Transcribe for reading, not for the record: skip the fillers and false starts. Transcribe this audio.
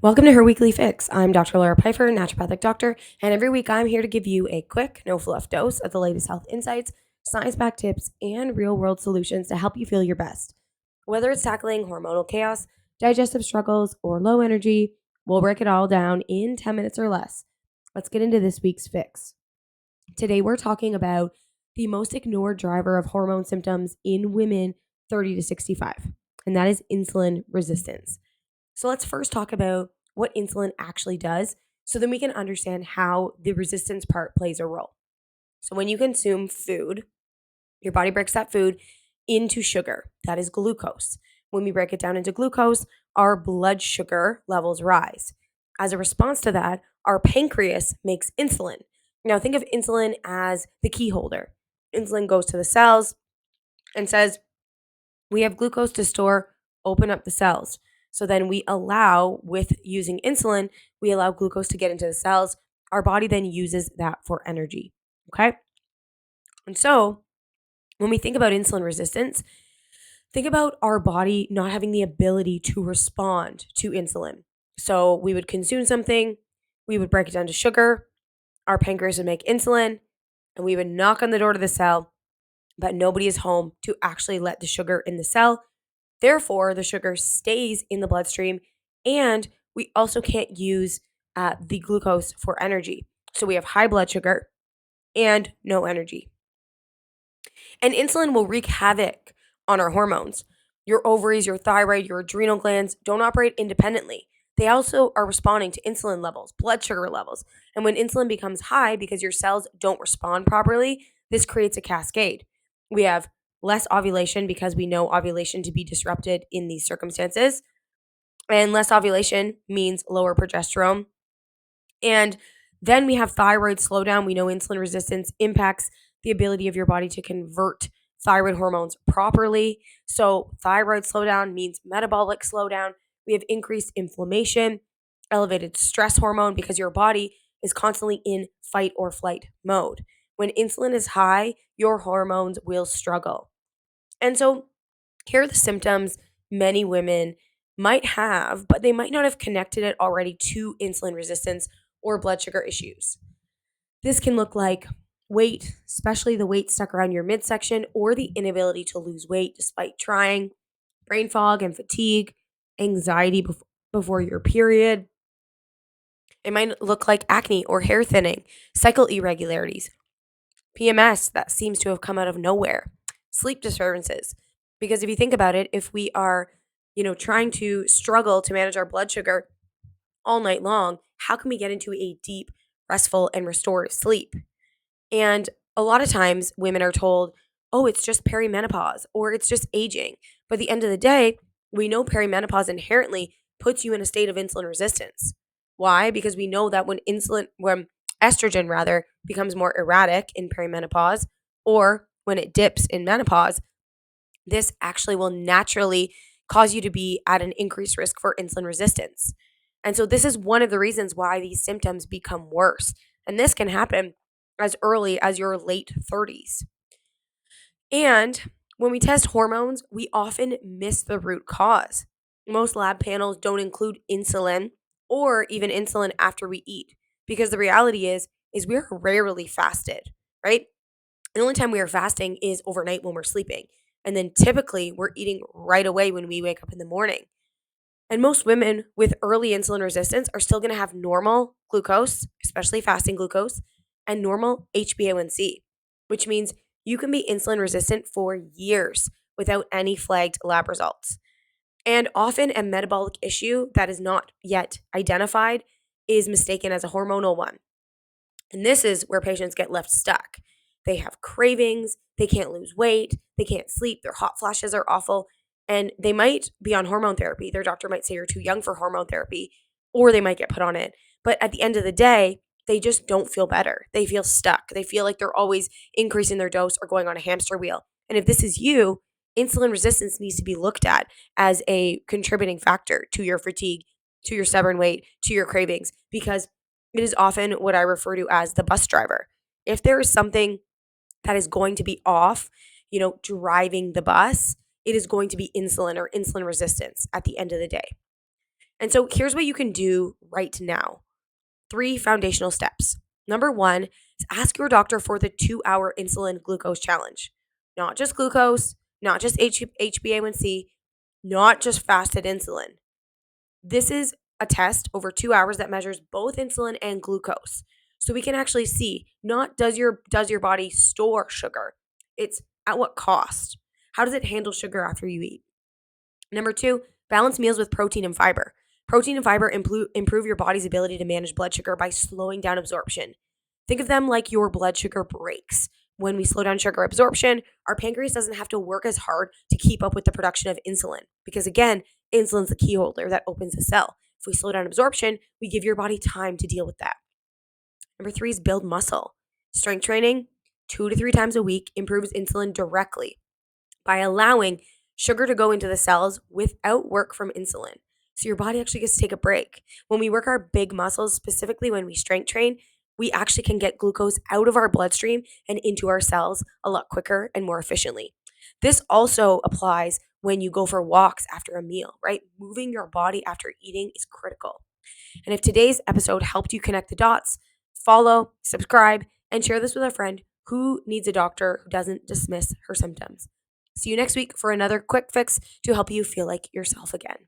Welcome to Her Weekly Fix. I'm Dr. Laura Pipher, naturopathic doctor, and every week I'm here to give you a quick, no fluff dose of the latest health insights, science-backed tips, and real-world solutions to help you feel your best. Whether it's tackling hormonal chaos, digestive struggles, or low energy, we'll break it all down in 10 minutes or less. Let's get into this week's fix. Today we're talking about the most ignored driver of hormone symptoms in women 30 to 65, and that is insulin resistance. So let's first talk about what insulin actually does so then we can understand how the resistance part plays a role. So when you consume food, your body breaks that food into sugar, that is glucose. When we break it down into glucose, our blood sugar levels rise. As a response to that, our pancreas makes insulin. Now think of insulin as the key holder. Insulin goes to the cells and says, we have glucose to store, open up the cells. So then we allow, with using insulin, we allow glucose to get into the cells. Our body then uses that for energy. Okay. And so when we think about insulin resistance, think about our body not having the ability to respond to insulin. So we would consume something, we would break it down to sugar, our pancreas would make insulin, and we would knock on the door to the cell, but nobody is home to actually let the sugar in the cell. Therefore, the sugar stays in the bloodstream, and we also can't use the glucose for energy. So we have high blood sugar and no energy. And insulin will wreak havoc on our hormones. Your ovaries, your thyroid, your adrenal glands don't operate independently. They also are responding to insulin levels, blood sugar levels. And when insulin becomes high because your cells don't respond properly, this creates a cascade. We have less ovulation because we know ovulation to be disrupted in these circumstances. And less ovulation means lower progesterone. And then we have thyroid slowdown. We know insulin resistance impacts the ability of your body to convert thyroid hormones properly. So thyroid slowdown means metabolic slowdown. We have increased inflammation, elevated stress hormone because your body is constantly in fight or flight mode. When insulin is high, your hormones will struggle. And so here are the symptoms many women might have, but they might not have connected it already to insulin resistance or blood sugar issues. This can look like weight, especially the weight stuck around your midsection, or the inability to lose weight despite trying, brain fog and fatigue, anxiety before your period. It might look like acne or hair thinning, cycle irregularities, PMS that seems to have come out of nowhere, sleep disturbances. Because if you think about it, if we are, trying to struggle to manage our blood sugar all night long, how can we get into a deep, restful, and restorative sleep? And a lot of times women are told, oh, it's just perimenopause or it's just aging. But at the end of the day, we know perimenopause inherently puts you in a state of insulin resistance. Why? Because we know that when estrogen rather becomes more erratic in perimenopause, or when it dips in menopause, this actually will naturally cause you to be at an increased risk for insulin resistance. And so this is one of the reasons why these symptoms become worse. And this can happen as early as your late 30s. And when we test hormones, we often miss the root cause. Most lab panels don't include insulin or even insulin after we eat, because the reality is we're rarely fasted, right? The only time we are fasting is overnight when we're sleeping. And then typically we're eating right away when we wake up in the morning. And most women with early insulin resistance are still going to have normal glucose, especially fasting glucose, and normal HbA1c, which means you can be insulin resistant for years without any flagged lab results. And often a metabolic issue that is not yet identified is mistaken as a hormonal one. And this is where patients get left stuck. They have cravings, they can't lose weight, they can't sleep, their hot flashes are awful, and they might be on hormone therapy. Their doctor might say you're too young for hormone therapy, or they might get put on it. But at the end of the day, they just don't feel better. They feel stuck. They feel like they're always increasing their dose or going on a hamster wheel. And if this is you, insulin resistance needs to be looked at as a contributing factor to your fatigue, to your stubborn weight, to your cravings, because it is often what I refer to as the bus driver. If there is something that is going to be off, driving the bus, it is going to be insulin or insulin resistance at the end of the day. And so here's what you can do right now. 3 foundational steps. Number 1 is ask your doctor for the 2-hour insulin glucose challenge. Not just glucose, not just HbA1c, not just fasted insulin. This is a test over 2 hours that measures both insulin and glucose. So we can actually see not does your body store sugar? It's at what cost? How does it handle sugar after you eat? Number 2, balance meals with protein and fiber. Protein and fiber improve your body's ability to manage blood sugar by slowing down absorption. Think of them like your blood sugar brakes. When we slow down sugar absorption, our pancreas doesn't have to work as hard to keep up with the production of insulin. Because again, insulin's the key holder that opens the cell. If we slow down absorption, we give your body time to deal with that. Number 3 is build muscle. Strength training, 2 to 3 times a week, improves insulin directly by allowing sugar to go into the cells without work from insulin. So your body actually gets to take a break. When we work our big muscles, specifically when we strength train, we actually can get glucose out of our bloodstream and into our cells a lot quicker and more efficiently. This also applies when you go for walks after a meal, right? Moving your body after eating is critical. And if today's episode helped you connect the dots, follow, subscribe, and share this with a friend who needs a doctor who doesn't dismiss her symptoms. See you next week for another quick fix to help you feel like yourself again.